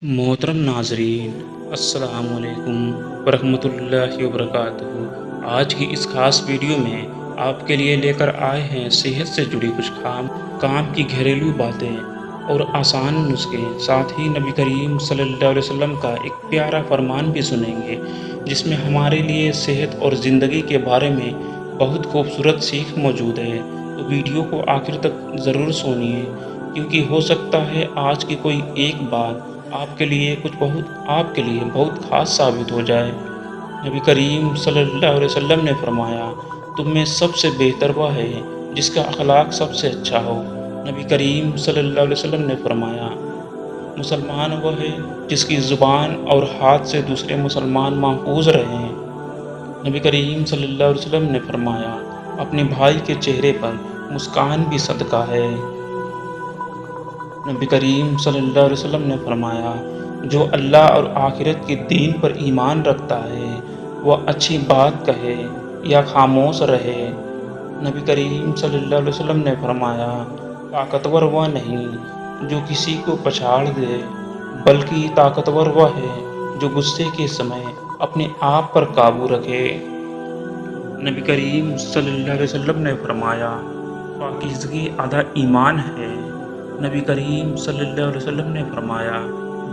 मोहतरम नाजरीन, अस्सलामुअलैकुम वरहमतुल्लाहि वबरकातुहू। आज की इस खास वीडियो में आपके लिए लेकर आए हैं सेहत से जुड़ी कुछ काम की घरेलू बातें और आसान नुस्खे। साथ ही नबी करीम सल्लल्लाहु अलैहि वसल्लम का एक प्यारा फरमान भी सुनेंगे, जिसमें हमारे लिए सेहत और ज़िंदगी के बारे में बहुत खूबसूरत सीख मौजूद है। तो वीडियो को आखिर तक ज़रूर सुनिए, क्योंकि हो सकता है आज की कोई एक बात आपके लिए बहुत ख़ास साबित हो जाए। नबी करीम सल्लल्लाहु अलैहि वसल्लम ने फरमाया, तुम में सबसे बेहतर वह है जिसका अखलाक सबसे अच्छा हो। नबी करीम सल्लल्लाहु अलैहि वसल्लम ने फरमाया, मुसलमान वह है जिसकी ज़ुबान और हाथ से दूसरे मुसलमान महफूज रहें। नबी करीम सल्लल्लाहु अलैहि वसल्लम ने फरमाया, अपने भाई के चेहरे पर मुस्कान भी सदका है। नबी करीम सल्लल्लाहु अलैहि वसल्लम ने फरमाया, जो अल्लाह और आखिरत के दीन पर ईमान रखता है, वह अच्छी बात कहे या खामोश रहे। नबी करीम सल्लल्लाहु अलैहि वसल्लम ने फरमाया, ताकतवर वह नहीं जो किसी को पछाड़ दे, बल्कि ताकतवर वह है जो गुस्से के समय अपने आप पर काबू रखे। नबी करीम सल्लल्लाहु अलैहि वसल्लम ने फरमाया, पाकीज़गी आधा ईमान है। नबी करीम सल्लल्लाहु अलैहि वसल्लम ने फरमाया,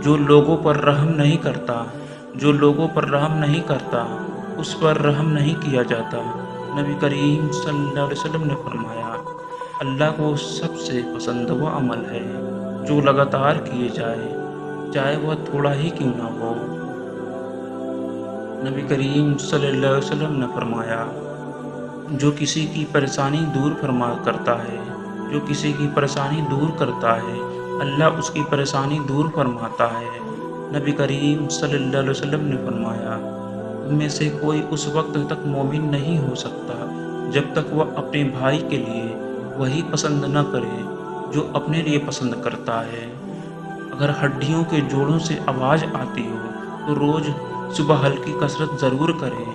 जो लोगों पर रहम नहीं करता जो लोगों पर रहम नहीं करता उस पर रहम नहीं किया जाता। नबी करीम सल्लल्लाहु अलैहि वसल्लम ने फरमाया, अल्लाह को सबसे पसंद वह अमल है जो लगातार किए जाए, चाहे वह थोड़ा ही क्यों ना हो। नबी करीम सल्लल्लाहु अलैहि वसल्लम ने फरमाया, जो किसी की परेशानी दूर फरमा करता है जो किसी की परेशानी दूर करता है, अल्लाह उसकी परेशानी दूर फरमाता है। नबी करीम सल्लल्लाहु अलैहि वसल्लम ने फरमाया, तुम में से कोई उस वक्त तक मोमिन नहीं हो सकता जब तक वह अपने भाई के लिए वही पसंद न करे जो अपने लिए पसंद करता है। अगर हड्डियों के जोड़ों से आवाज़ आती हो तो रोज़ सुबह हल्की कसरत ज़रूर करें।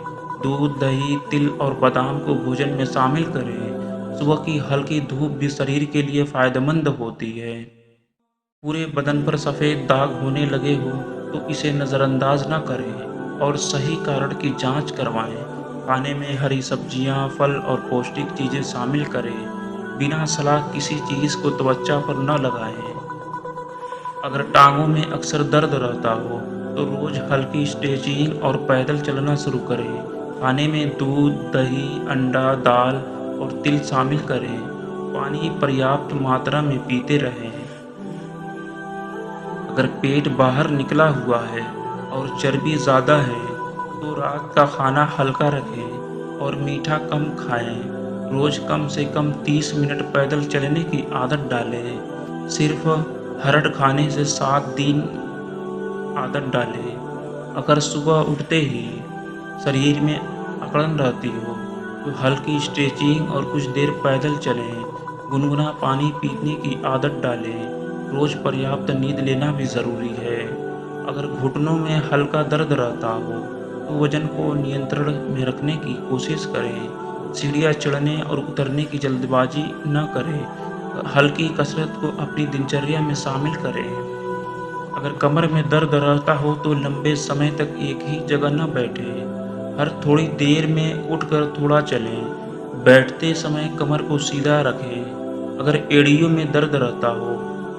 दूध, दही, तिल और बादाम को भोजन में शामिल करें। सुबह की हल्की धूप भी शरीर के लिए फ़ायदेमंद होती है। पूरे बदन पर सफ़ेद दाग होने लगे हो तो इसे नज़रअंदाज न करें और सही कारण की जांच करवाएं। खाने में हरी सब्जियां, फल और पौष्टिक चीज़ें शामिल करें। बिना सलाह किसी चीज़ को त्वचा पर न लगाएं। अगर टांगों में अक्सर दर्द रहता हो तो रोज़ हल्की स्ट्रेचिंग और पैदल चलना शुरू करें। खाने में दूध, दही, अंडा, दाल और तिल शामिल करें। पानी पर्याप्त मात्रा में पीते रहें। अगर पेट बाहर निकला हुआ है और चर्बी ज़्यादा है तो रात का खाना हल्का रखें और मीठा कम खाएं। रोज़ कम से कम 30 मिनट पैदल चलने की आदत डालें। सिर्फ हरड़ खाने से 7 दिन आदत डालें। अगर सुबह उठते ही शरीर में अकड़न रहती हो तो हल्की स्ट्रेचिंग और कुछ देर पैदल चलें। गुनगुना पानी पीने की आदत डालें। रोज़ पर्याप्त नींद लेना भी ज़रूरी है। अगर घुटनों में हल्का दर्द रहता हो तो वज़न को नियंत्रण में रखने की कोशिश करें। सीढ़ियाँ चढ़ने और उतरने की जल्दबाजी न करें। हल्की कसरत को अपनी दिनचर्या में शामिल करें। अगर कमर में दर्द रहता हो तो लंबे समय तक एक ही जगह न बैठें। हर थोड़ी देर में उठकर थोड़ा चलें। बैठते समय कमर को सीधा रखें। अगर एड़ियों में दर्द रहता हो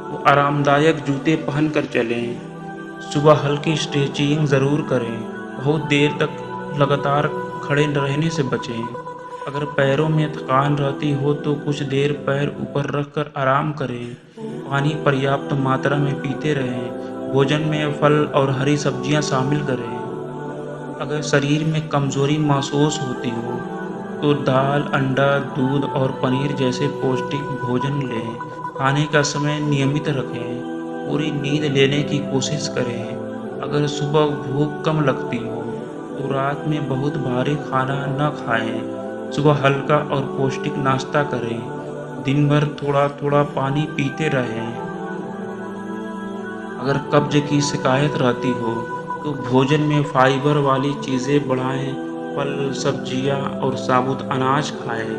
तो आरामदायक जूते पहनकर चलें। सुबह हल्की स्ट्रेचिंग ज़रूर करें। बहुत देर तक लगातार खड़े रहने से बचें। अगर पैरों में थकान रहती हो तो कुछ देर पैर ऊपर रखकर आराम करें। पानी पर्याप्त मात्रा में पीते रहें। भोजन में फल और हरी सब्जियां शामिल करें। अगर शरीर में कमज़ोरी महसूस होती हो तो दाल, अंडा, दूध और पनीर जैसे पौष्टिक भोजन लें। खाने का समय नियमित रखें। पूरी नींद लेने की कोशिश करें। अगर सुबह भूख कम लगती हो तो रात में बहुत भारी खाना न खाएं। सुबह हल्का और पौष्टिक नाश्ता करें। दिन भर थोड़ा थोड़ा पानी पीते रहें। अगर कब्ज की शिकायत रहती हो तो भोजन में फाइबर वाली चीज़ें बढ़ाएं। फल, सब्जियां और साबुत अनाज खाएं।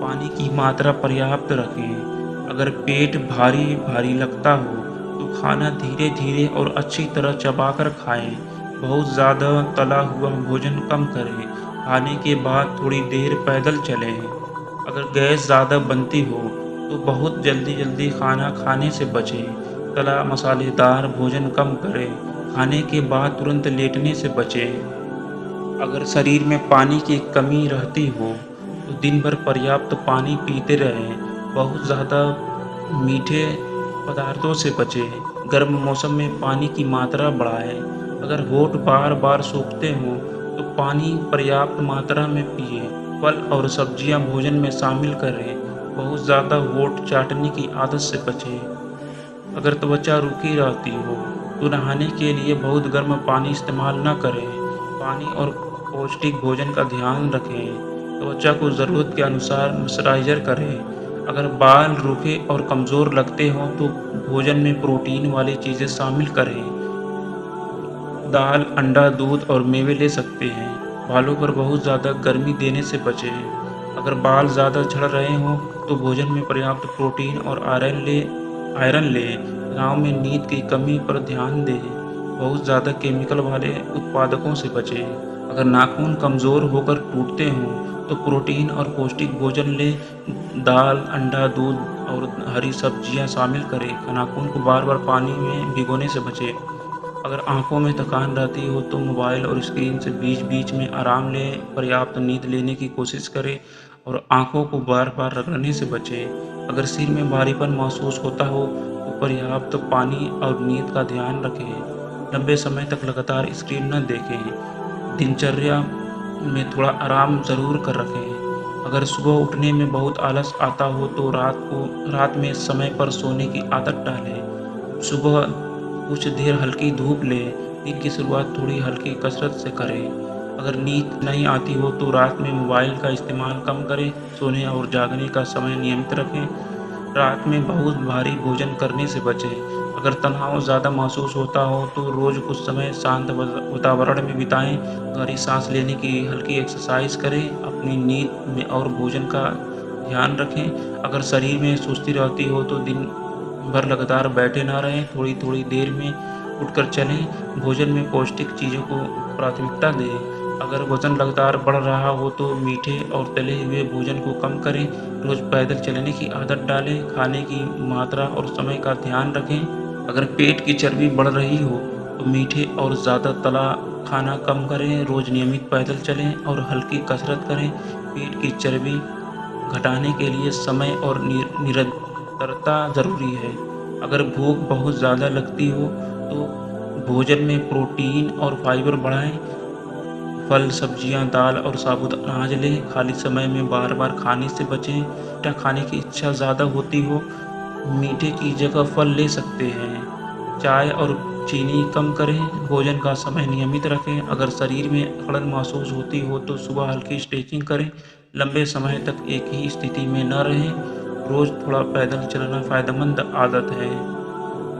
पानी की मात्रा पर्याप्त रखें। अगर पेट भारी भारी लगता हो तो खाना धीरे धीरे और अच्छी तरह चबाकर खाएं। बहुत ज़्यादा तला हुआ भोजन कम करें। खाने के बाद थोड़ी देर पैदल चलें। अगर गैस ज़्यादा बनती हो तो बहुत जल्दी जल्दी खाना खाने से बचें। तला मसालेदार भोजन कम करें। खाने के बाद तुरंत लेटने से बचें। अगर शरीर में पानी की कमी रहती हो तो दिन भर पर्याप्त पानी पीते रहें। बहुत ज़्यादा मीठे पदार्थों से बचें। गर्म मौसम में पानी की मात्रा बढ़ाएं। अगर होंठ बार बार सूखते हों तो पानी पर्याप्त मात्रा में पिएं। फल और सब्जियां भोजन में शामिल करें। बहुत ज़्यादा होंठ चाटने की आदत से बचें। अगर त्वचा रूखी रहती हो तो नहाने के लिए बहुत गर्म पानी इस्तेमाल न करें। पानी और पौष्टिक भोजन का ध्यान रखें। त्वचा को ज़रूरत के अनुसार मॉइस्चराइज़र करें। अगर बाल रूखे और कमज़ोर लगते हों तो भोजन में प्रोटीन वाली चीज़ें शामिल करें। दाल, अंडा, दूध और मेवे ले सकते हैं। बालों पर बहुत ज़्यादा गर्मी देने से बचें। अगर बाल ज़्यादा झड़ रहे हों तो भोजन में पर्याप्त प्रोटीन और आयरन लें। तनाव में नींद की कमी पर ध्यान दें। बहुत ज़्यादा केमिकल वाले उत्पादकों से बचें। अगर नाखून कमज़ोर होकर टूटते हों तो प्रोटीन और पौष्टिक भोजन लें। दाल, अंडा, दूध और हरी सब्जियां शामिल करें। नाखून को बार बार पानी में भिगोने से बचें। अगर आँखों में थकान रहती हो तो मोबाइल और स्क्रीन से बीच-बीच में आराम लें। पर्याप्त नींद लेने की कोशिश करें और आँखों को बार-बार रगड़ने से बचें। अगर सिर में भारीपन महसूस होता हो तो पर्याप्त पानी और नींद का ध्यान रखें। लंबे समय तक लगातार स्क्रीन न देखें। दिनचर्या में थोड़ा आराम ज़रूर कर रखें। अगर सुबह उठने में बहुत आलस आता हो तो रात में समय पर सोने की आदत डालें। सुबह कुछ देर हल्की धूप लें। दिन की शुरुआत थोड़ी हल्की कसरत से करें। अगर नींद नहीं आती हो तो रात में मोबाइल का इस्तेमाल कम करें। सोने और जागने का समय नियमित रखें। रात में बहुत भारी भोजन करने से बचें। अगर तनाव ज़्यादा महसूस होता हो तो रोज़ कुछ समय शांत वातावरण में बिताएं। गहरी सांस लेने की हल्की एक्सरसाइज करें। अपनी नींद में और भोजन का ध्यान रखें। अगर शरीर में सुस्ती रहती हो तो दिन भर लगातार बैठे ना रहें। थोड़ी थोड़ी देर में उठकर चलें। भोजन में पौष्टिक चीज़ों को प्राथमिकता दें। अगर वज़न लगातार बढ़ रहा हो तो मीठे और तले हुए भोजन को कम करें। रोज़ पैदल चलने की आदत डालें। खाने की मात्रा और समय का ध्यान रखें। अगर पेट की चर्बी बढ़ रही हो तो मीठे और ज़्यादा तला खाना कम करें। रोज़ नियमित पैदल चलें और हल्की कसरत करें। पेट की चर्बी घटाने के लिए समय और निरंतरता ज़रूरी है। अगर भूख बहुत ज़्यादा लगती हो तो भोजन में प्रोटीन और फाइबर बढ़ाएं। फल, सब्जियां, दाल और साबुत अनाज लें। खाली समय में बार बार खाने से बचें। मीठा खाने की इच्छा ज़्यादा होती हो मीठे की जगह फल ले सकते हैं। चाय और चीनी कम करें। भोजन का समय नियमित रखें। अगर शरीर में अकड़न महसूस होती हो तो सुबह हल्की स्ट्रेचिंग करें। लंबे समय तक एक ही स्थिति में न रहें। रोज़ थोड़ा पैदल चलना फ़ायदेमंद आदत है।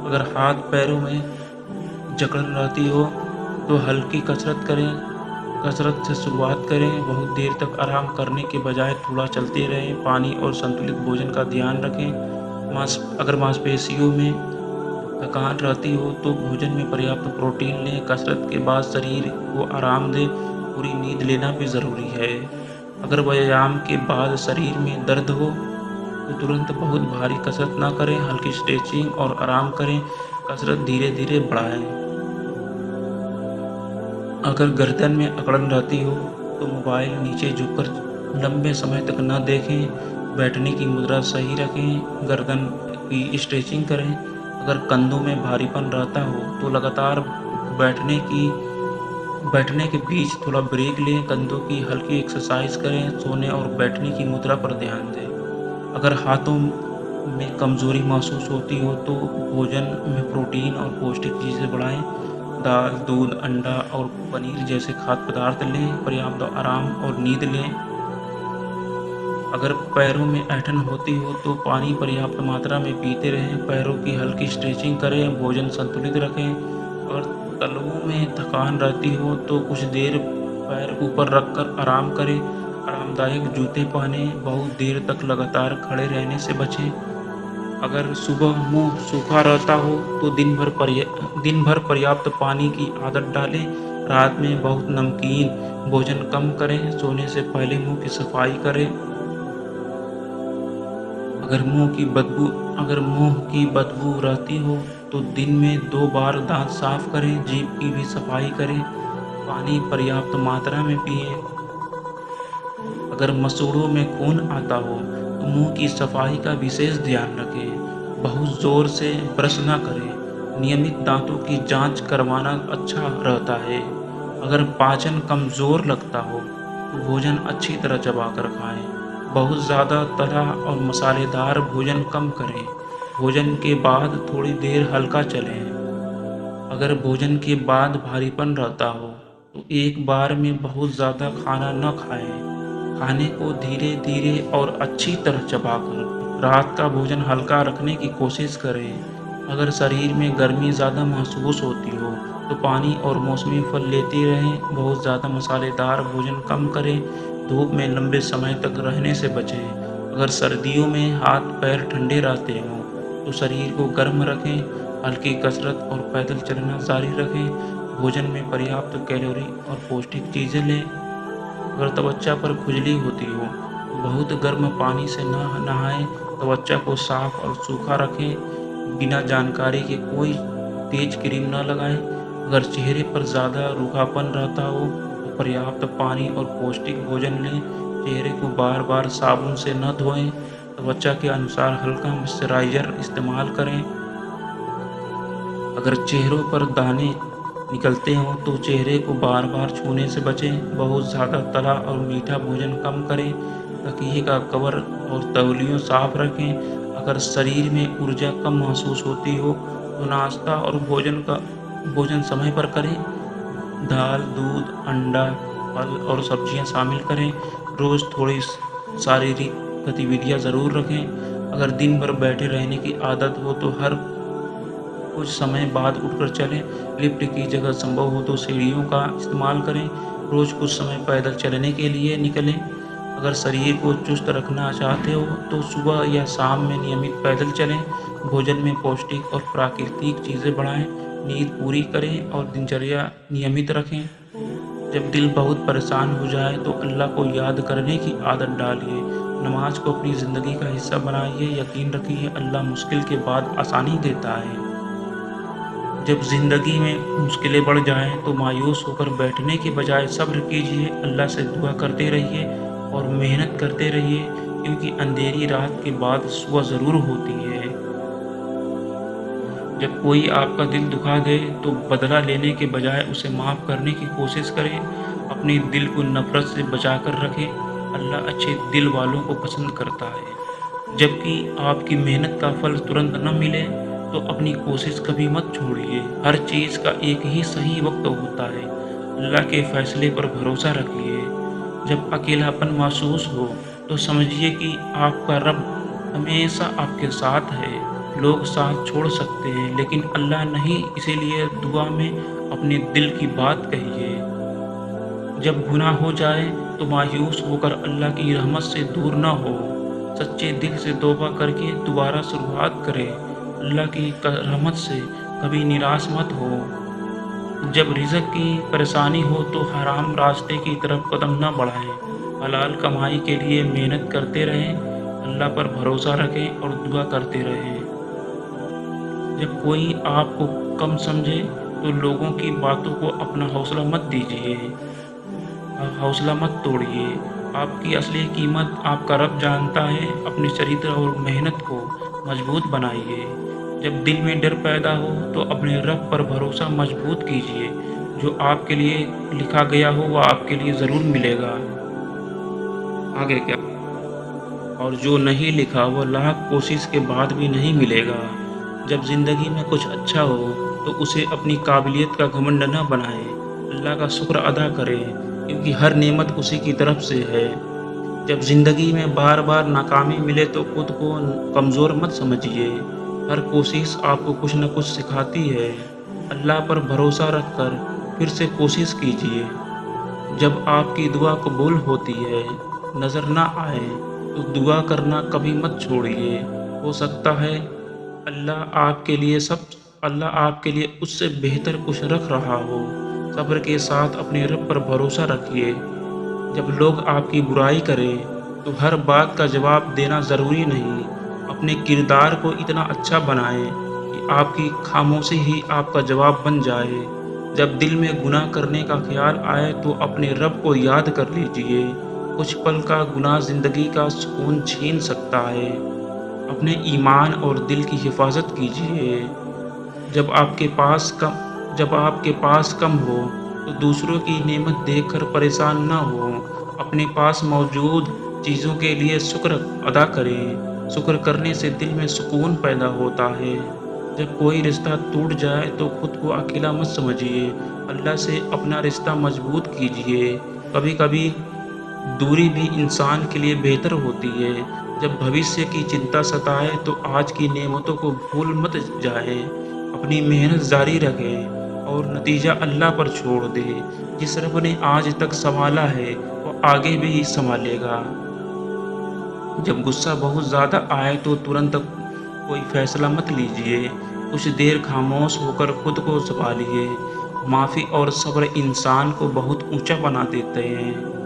अगर हाथ पैरों में जकड़न रहती हो तो हल्की कसरत करें। कसरत से शुरुआत करें। बहुत देर तक आराम करने के बजाय थोड़ा चलते रहें। पानी और संतुलित भोजन का ध्यान रखें। अगर मांसपेशियों में थकान रहती हो तो भोजन में पर्याप्त प्रोटीन लें। कसरत के बाद शरीर को आराम दें। पूरी नींद लेना भी ज़रूरी है। अगर व्यायाम के बाद शरीर में दर्द हो तो तुरंत बहुत भारी कसरत ना करें। हल्की स्ट्रेचिंग और आराम करें। कसरत धीरे धीरे बढ़ाएं। अगर गर्दन में अकड़न रहती हो तो मोबाइल नीचे झुककर लंबे समय तक न देखें। बैठने की मुद्रा सही रखें। गर्दन की स्ट्रेचिंग करें। अगर कंधों में भारीपन रहता हो तो लगातार बैठने की बैठने के बीच थोड़ा ब्रेक लें। कंधों की हल्की एक्सरसाइज करें। सोने और बैठने की मुद्रा पर ध्यान दें। अगर हाथों में कमज़ोरी महसूस होती हो तो भोजन में प्रोटीन और पौष्टिक चीज़ें बढ़ाएं। दाल, दूध, अंडा और पनीर जैसे खाद्य पदार्थ लें। पर्याप्त आराम और नींद लें। अगर पैरों में ऐंठन होती हो तो पानी पर्याप्त मात्रा में पीते रहें। पैरों की हल्की स्ट्रेचिंग करें। भोजन संतुलित रखें। और तलवों में थकान रहती हो तो कुछ देर पैर ऊपर रखकर आराम करें। आरामदायक जूते पहनें। बहुत देर तक लगातार खड़े रहने से बचें। अगर सुबह मुंह सूखा रहता हो तो दिन भर पर्याप्त पानी की आदत डालें। रात में बहुत नमकीन भोजन कम करें। सोने से पहले मुंह की सफाई करें। अगर मुंह की बदबू रहती हो तो दिन में 2 बार दांत साफ करें। जीभ की भी सफाई करें। पानी पर्याप्त मात्रा में पिएं। अगर मसूड़ों में खून आता हो तो मुंह की सफाई का विशेष ध्यान रखें। बहुत जोर से ब्रश न करें। नियमित दांतों की जांच करवाना अच्छा रहता है। अगर पाचन कमजोर लगता हो तो भोजन अच्छी तरह चबाकर खाएं। बहुत ज़्यादा तला और मसालेदार भोजन कम करें। भोजन के बाद थोड़ी देर हल्का चलें। अगर भोजन के बाद भारीपन रहता हो तो एक बार में बहुत ज़्यादा खाना न खाएं। खाने को धीरे-धीरे और अच्छी तरह चबाकर रात का भोजन हल्का रखने की कोशिश करें। अगर शरीर में गर्मी ज़्यादा महसूस होती हो तो पानी और मौसमी फल लेते रहें। बहुत ज़्यादा मसालेदार भोजन कम करें। धूप में लंबे समय तक रहने से बचें। अगर सर्दियों में हाथ पैर ठंडे रहते हों तो शरीर को गर्म रखें। हल्की कसरत और पैदल चलना जारी रखें। भोजन में पर्याप्त कैलोरी और पौष्टिक चीज़ें लें। अगर त्वचा पर खुजली होती हो तो बहुत गर्म पानी से न नहाएं। त्वचा को साफ और सूखा रखें। बिना जानकारी के कोई तेज क्रीम न लगाएं। अगर चेहरे पर ज़्यादा रूखापन रहता हो तो पर्याप्त पानी और पौष्टिक भोजन लें। चेहरे को बार बार साबुन से न धोएं। त्वचा के अनुसार हल्का मॉइस्चराइज़र इस्तेमाल करें। अगर चेहरों पर दाने निकलते हों तो चेहरे को बार बार छूने से बचें। बहुत ज़्यादा तला और मीठा भोजन कम करें। तकिए का कवर और तौलियों साफ रखें। अगर शरीर में ऊर्जा कम महसूस होती हो तो नाश्ता और भोजन समय पर करें। दाल, दूध, अंडा, फल और सब्जियां शामिल करें। रोज़ थोड़ी शारीरिक गतिविधियां ज़रूर रखें। अगर दिन भर बैठे रहने की आदत हो तो हर कुछ समय बाद उठकर चलें। लिफ्ट की जगह संभव हो तो सीढ़ियों का इस्तेमाल करें। रोज़ कुछ समय पैदल चलने के लिए निकलें। अगर शरीर को चुस्त रखना चाहते हो तो सुबह या शाम में नियमित पैदल चलें। भोजन में पौष्टिक और प्राकृतिक चीज़ें बढ़ाएं। नींद पूरी करें और दिनचर्या नियमित रखें। जब दिल बहुत परेशान हो जाए तो अल्लाह को याद करने की आदत डालिए। नमाज को अपनी ज़िंदगी का हिस्सा बनाइए। यकीन रखिए अल्लाह मुश्किल के बाद आसानी देता है। जब ज़िंदगी में मुश्किलें बढ़ जाएँ तो मायूस होकर बैठने के बजाय सब्र कीजिए। अल्लाह से दुआ करते रहिए और मेहनत करते रहिए, क्योंकि अंधेरी रात के बाद सुबह ज़रूर होती है। जब कोई आपका दिल दुखा दे तो बदला लेने के बजाय उसे माफ़ करने की कोशिश करें। अपने दिल को नफ़रत से बचा कर रखें। अल्लाह अच्छे दिल वालों को पसंद करता है। जबकि आपकी मेहनत का फल तुरंत न मिले तो अपनी कोशिश कभी मत छोड़िए। हर चीज़ का एक ही सही वक्त होता है। अल्लाह के फैसले पर भरोसा रखिए। जब अकेलापन महसूस हो तो समझिए कि आपका रब हमेशा आपके साथ है। लोग साथ छोड़ सकते हैं लेकिन अल्लाह नहीं, इसीलिए दुआ में अपने दिल की बात कहिए। जब गुनाह हो जाए तो मायूस होकर अल्लाह की रहमत से दूर न हो। सच्चे दिल से तौबा करके दोबारा शुरुआत करें। अल्लाह की रहमत से कभी निराश मत हो। जब रिज़्क की परेशानी हो तो हराम रास्ते की तरफ कदम न बढ़ाएं। हलाल कमाई के लिए मेहनत करते रहें। अल्लाह पर भरोसा रखें और दुआ करते रहें। जब कोई आपको कम समझे तो लोगों की बातों को अपना हौसला मत दीजिए। हौसला मत तोड़िए। आपकी असली कीमत आपका रब जानता है। अपने चरित्र और मेहनत को मजबूत बनाइए। जब दिल में डर पैदा हो तो अपने रब पर भरोसा मजबूत कीजिए। जो आपके लिए लिखा गया हो वह आपके लिए ज़रूर मिलेगा। आगे क्या? और जो नहीं लिखा वह लाख कोशिश के बाद भी नहीं मिलेगा। जब ज़िंदगी में कुछ अच्छा हो तो उसे अपनी काबिलियत का घमंड न बनाएं। अल्लाह का शुक्र अदा करें, क्योंकि हर नेमत उसी की तरफ से है। जब ज़िंदगी में बार बार नाकामी मिले तो खुद को कमज़ोर मत समझिए। हर कोशिश आपको कुछ न कुछ सिखाती है। अल्लाह पर भरोसा रखकर फिर से कोशिश कीजिए। जब आपकी दुआ कबूल होती है, नज़र ना आए तो दुआ करना कभी मत छोड़िए। हो सकता है अल्लाह आपके लिए सब अल्लाह आपके लिए उससे बेहतर कुछ रख रहा हो। सब्र के साथ अपने रब पर भरोसा रखिए। जब लोग आपकी बुराई करें, तो हर बात का जवाब देना ज़रूरी नहीं। अपने किरदार को इतना अच्छा बनाएँ कि आपकी खामोशी ही आपका जवाब बन जाए। जब दिल में गुनाह करने का ख़्याल आए, तो अपने रब को याद कर लीजिए। कुछ पल का गुनाह ज़िंदगी का सुकून छीन सकता है। अपने ईमान और दिल की हिफाज़त कीजिए। जब आपके पास कम जब आपके पास कम हो, तो दूसरों की नेमत देखकर परेशान ना हो। अपने पास मौजूद चीज़ों के लिए शुक्र अदा करें। शुक्र करने से दिल में सुकून पैदा होता है। जब कोई रिश्ता टूट जाए, तो खुद को अकेला मत समझिए। अल्लाह से अपना रिश्ता मजबूत कीजिए। कभी-कभी दूरी भी इंसान के लिए बेहतर होती है। जब भविष्य की चिंता सताए, तो आज की नेमतों को भूल मत जाएँ। अपनी मेहनत जारी रखें और नतीजा अल्लाह पर छोड़ दें। जिस रब ने आज तक सँभाला है, वो आगे भी सँभालेगा। जब गुस्सा बहुत ज़्यादा आए, तो तुरंत कोई फैसला मत लीजिए। कुछ देर खामोश होकर खुद को सँभालिए। माफ़ी और सब्र इंसान को बहुत ऊँचा बना देते हैं।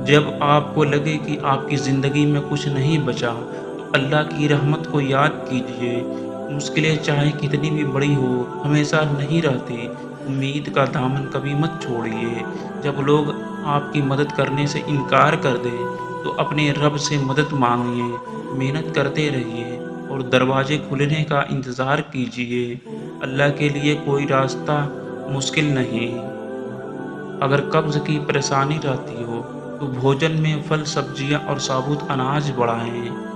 जब आपको लगे कि आपकी ज़िंदगी में कुछ नहीं बचा, तो अल्लाह की रहमत को याद कीजिए। मुश्किलें चाहे कितनी भी बड़ी हो, हमेशा नहीं रहती। उम्मीद का दामन कभी मत छोड़िए। जब लोग आपकी मदद करने से इनकार कर दें, तो अपने रब से मदद माँगिए। मेहनत करते रहिए और दरवाजे खुलने का इंतज़ार कीजिए। अल्लाह के लिए कोई रास्ता मुश्किल नहीं। अगर कब्ज़ की परेशानी रहती हो, तो भोजन में फल, सब्जियाँ और साबुत अनाज बढ़ाएँ।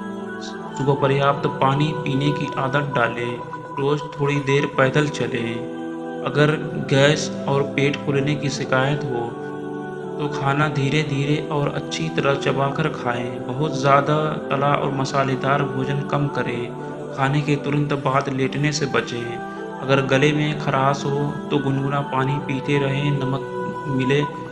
सुबह पर्याप्त पानी पीने की आदत डालें। रोज़ थोड़ी देर पैदल चलें। अगर गैस और पेट फूलने की शिकायत हो, तो खाना धीरे-धीरे और अच्छी तरह चबाकर खाएँ। बहुत ज़्यादा तला और मसालेदार भोजन कम करें। खाने के तुरंत बाद लेटने से बचें। अगर गले में खराश हो, तो गुनगुना पानी पीते रहें। मिले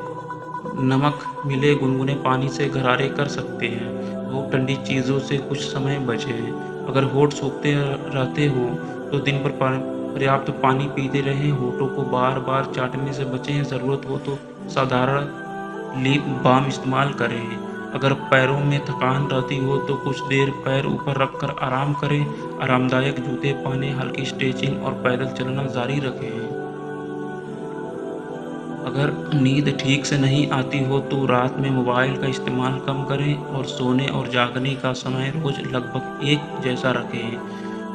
नमक मिले गुनगुने पानी से गरारे कर सकते हैं। बहुत ठंडी चीज़ों से कुछ समय बचें। अगर होंठ सूखते रहते हों, तो दिन भर पर्याप्त पानी पीते रहें। होठों को बार-बार चाटने से बचें। ज़रूरत हो तो साधारण लिप बाम इस्तेमाल करें। अगर पैरों में थकान रहती हो, तो कुछ देर पैर ऊपर रखकर आराम करें। आरामदायक जूते पहनें, हल्की स्ट्रेचिंग और पैदल चलना जारी रखें। अगर नींद ठीक से नहीं आती हो, तो रात में मोबाइल का इस्तेमाल कम करें और सोने और जागने का समय रोज़ लगभग एक जैसा रखें।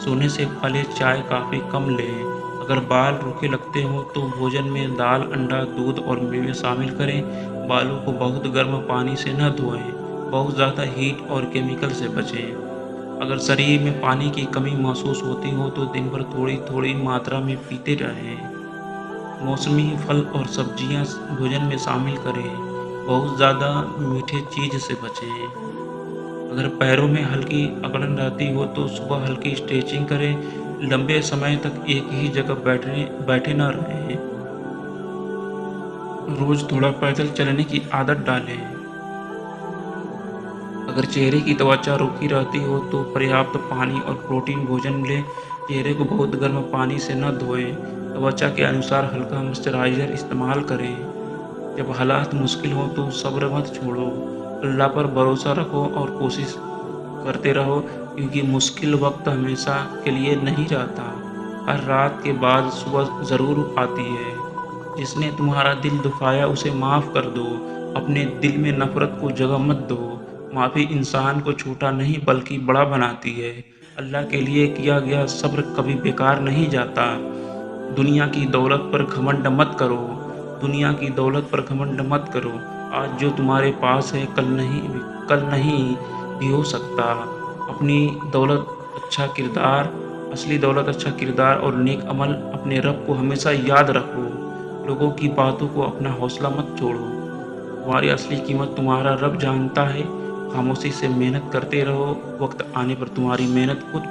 सोने से पहले चाय काफ़ी कम लें। अगर बाल रूखे लगते हों, तो भोजन में दाल, अंडा, दूध और मेवे शामिल करें। बालों को बहुत गर्म पानी से न धोएं। बहुत ज़्यादा हीट और केमिकल से बचें। अगर शरीर में पानी की कमी महसूस होती हो, तो दिन भर थोड़ी-थोड़ी मात्रा में पीते रहें। मौसमी फल और सब्जियां भोजन में शामिल करें। बहुत ज़्यादा मीठे चीज़ से बचें। अगर पैरों में हल्की अकड़न रहती हो, तो सुबह हल्की स्ट्रेचिंग करें। लंबे समय तक एक ही जगह बैठे न रहें। रोज़ थोड़ा पैदल चलने की आदत डालें। अगर चेहरे की त्वचा रूखी रहती हो, तो पर्याप्त पानी और प्रोटीन भोजन लें। चेहरे को बहुत गर्म पानी से न धोएं। त्वचा के अनुसार हल्का मॉइस्चराइज़र इस्तेमाल करें। जब हालात मुश्किल हों, तो सब्र मत छोड़ो। अल्लाह पर भरोसा रखो और कोशिश करते रहो, क्योंकि मुश्किल वक्त हमेशा के लिए नहीं रहता। हर रात के बाद सुबह ज़रूर आती है। जिसने तुम्हारा दिल दुखाया, उसे माफ़ कर दो। अपने दिल में नफ़रत को जगह मत दो। माफ़ी इंसान को छोटा नहीं, बल्कि बड़ा बनाती है। अल्लाह के लिए किया गया सब्र कभी बेकार नहीं जाता। दुनिया की दौलत पर घमंड मत करो। दुनिया की दौलत पर घमंड मत करो। आज जो तुम्हारे पास है, कल नहीं भी हो सकता। अपनी दौलत अच्छा किरदार असली दौलत अच्छा किरदार और नेक अमल। अपने रब को हमेशा याद रखो। लोगों की बातों को अपना हौसला मत छोड़ो। तुम्हारी असली कीमत तुम्हारा रब जानता है। खामोशी से मेहनत करते रहो। वक्त आने पर तुम्हारी मेहनत खुद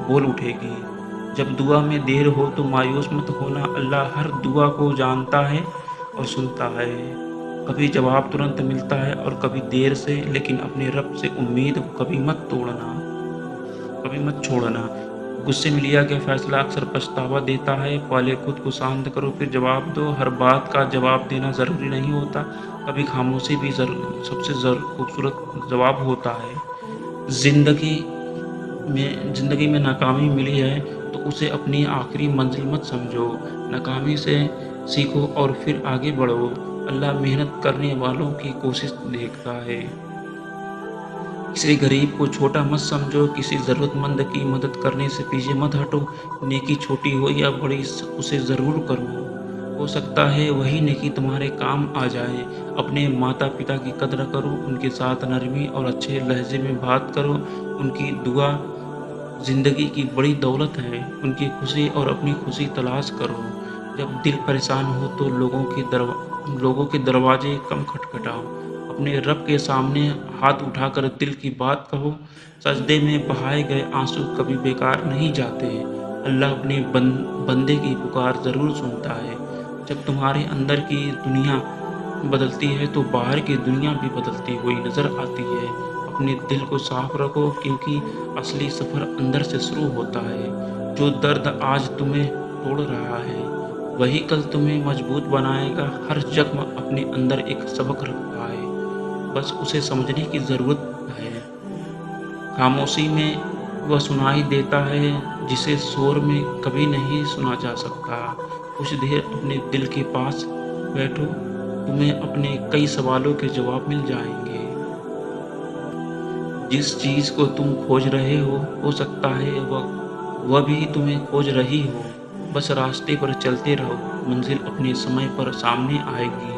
बोल उठेगी। जब दुआ में देर हो, तो मायूस मत होना। अल्लाह हर दुआ को जानता है और सुनता है। कभी जवाब तुरंत मिलता है और कभी देर से, लेकिन अपने रब से उम्मीद को कभी मत तोड़ना। कभी मत छोड़ना। गुस्से में लिया गया फैसला अक्सर पछतावा देता है। पहले खुद को शांत करो, फिर जवाब दो। हर बात का जवाब देना ज़रूरी नहीं होता। कभी खामोशी भी सबसे खूबसूरत जवाब होता है। ज़िंदगी ज़िंदगी में नाकामी मिली है तो उसे अपनी आखिरी मंजिल मत समझो। नाकामी से सीखो और फिर आगे बढ़ो। अल्लाह मेहनत करने वालों की कोशिश देखता है। किसी गरीब को छोटा मत समझो, किसी ज़रूरतमंद की मदद करने से पीछे मत हटो। नेकी छोटी हो या बड़ी उसे ज़रूर करो। हो सकता है वही नेकी तुम्हारे काम आ जाए। अपने माता-पिता की कदर करो, उनके साथ नरमी और अच्छे लहज़े में बात करो। उनकी दुआ ज़िंदगी की बड़ी दौलत है। उनकी खुशी और अपनी खुशी तलाश करो। जब दिल परेशान हो तो लोगों के दरवाजे कम खटखटाओ। अपने रब के सामने हाथ उठाकर दिल की बात कहो। सजदे में बहाए गए आंसू कभी बेकार नहीं जाते। अल्लाह अपने बंदे की पुकार ज़रूर सुनता है। जब तुम्हारे अंदर की दुनिया बदलती है तो बाहर की दुनिया भी बदलती हुई नज़र आती है। अपने दिल को साफ रखो, क्योंकि असली सफ़र अंदर से शुरू होता है। जो दर्द आज तुम्हें तोड़ रहा है वही कल तुम्हें मजबूत बनाएगा। हर जख्म अपने अंदर एक सबक रखता है, बस उसे समझने की ज़रूरत है। खामोशी में वह सुनाई देता है जिसे शोर में कभी नहीं सुना जा सकता। कुछ देर अपने दिल के पास बैठो, तुम्हें अपने कई सवालों के जवाब मिल जाएँगे। जिस चीज़ को तुम खोज रहे हो सकता है वह भी तुम्हें खोज रही हो। बस रास्ते पर चलते रहो, मंज़िल अपने समय पर सामने आएगी।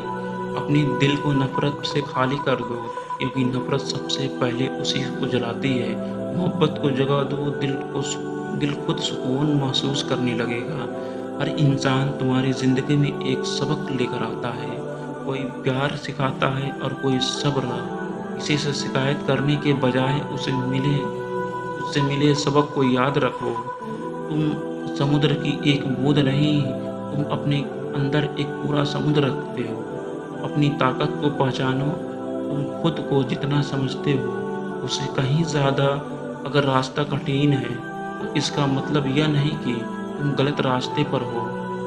अपने दिल को नफ़रत से खाली कर दो, क्योंकि नफ़रत सबसे पहले उसी को जलाती है। मोहब्बत को जगह दो, दिल खुद सुकून महसूस करने लगेगा। हर इंसान तुम्हारी ज़िंदगी में एक सबक लेकर आता है। कोई प्यार सिखाता है और कोई सब्र। किसी से शिकायत करने के बजाय उससे मिले सबक को याद रखो। तुम समुद्र की एक बूंद नहीं, तुम अपने अंदर एक पूरा समुद्र रखते हो। अपनी ताकत को पहचानो। तुम खुद को जितना समझते हो उससे कहीं ज़्यादा। अगर रास्ता कठिन है तो इसका मतलब यह नहीं कि तुम गलत रास्ते पर हो।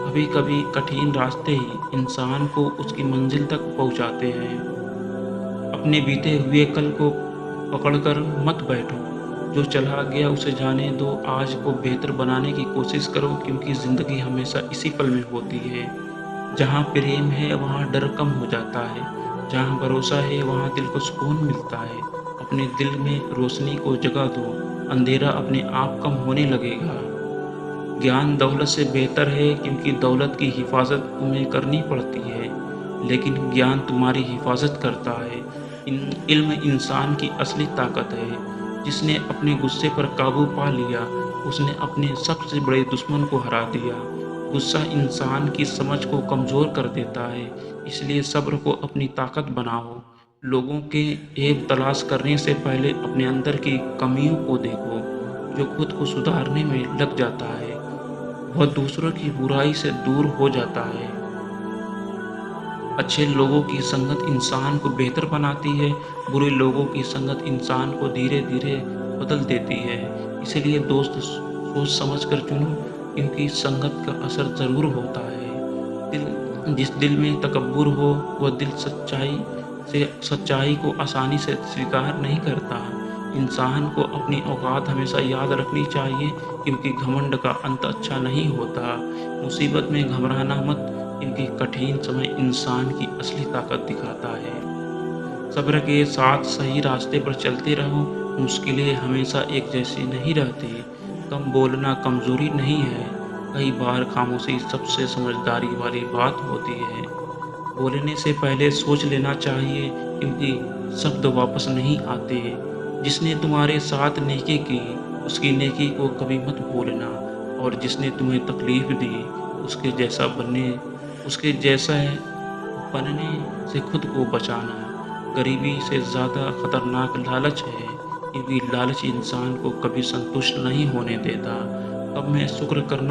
कभी-कभी कठिन रास्ते ही इंसान को उसकी मंजिल तक पहुँचाते हैं। अपने बीते हुए कल को पकड़कर मत बैठो। जो चला गया उसे जाने दो। आज को बेहतर बनाने की कोशिश करो, क्योंकि ज़िंदगी हमेशा इसी पल में होती है। जहाँ प्रेम है वहाँ डर कम हो जाता है। जहाँ भरोसा है वहाँ दिल को सुकून मिलता है। अपने दिल में रोशनी को जगा दो, अंधेरा अपने आप कम होने लगेगा। ज्ञान दौलत से बेहतर है, क्योंकि दौलत की हिफाजत तुम्हें करनी पड़ती है, लेकिन ज्ञान तुम्हारी हिफाजत करता है। इल्म इंसान की असली ताकत है। जिसने अपने गुस्से पर काबू पा लिया उसने अपने सबसे बड़े दुश्मन को हरा दिया। गुस्सा इंसान की समझ को कमज़ोर कर देता है, इसलिए सब्र को अपनी ताकत बनाओ। लोगों के ऐब तलाश करने से पहले अपने अंदर की कमियों को देखो। जो खुद को सुधारने में लग जाता है वह दूसरों की बुराई से दूर हो जाता है। अच्छे लोगों की संगत इंसान को बेहतर बनाती है, बुरे लोगों की संगत इंसान को धीरे-धीरे बदल देती है। इसीलिए दोस्त सोच समझ कर चुनो, क्योंकि संगत का असर ज़रूर होता है। जिस दिल में तकब्बुर हो वह दिल सच्चाई को आसानी से स्वीकार नहीं करता। इंसान को अपनी औकात हमेशा याद रखनी चाहिए, क्योंकि घमंड का अंत अच्छा नहीं होता। मुसीबत में घबराना मत, क्योंकि कठिन समय इंसान की असली ताकत दिखाता है। सब्र के साथ सही रास्ते पर चलते रहो। मुश्किलें हमेशा एक जैसी नहीं रहती। कम बोलना कमज़ोरी नहीं है, कई बार खामोशी सबसे समझदारी वाली बात होती है। बोलने से पहले सोच लेना चाहिए, क्योंकि शब्द वापस नहीं आते। जिसने तुम्हारे साथ नेकी की उसकी नेकी को कभी मत भूलना, और जिसने तुम्हें तकलीफ़ दी उसके जैसा बनने से खुद को बचाना। गरीबी से ज़्यादा खतरनाक लालच है, क्योंकि लालच इंसान को कभी संतुष्ट नहीं होने देता। अब मैं शुक्र करना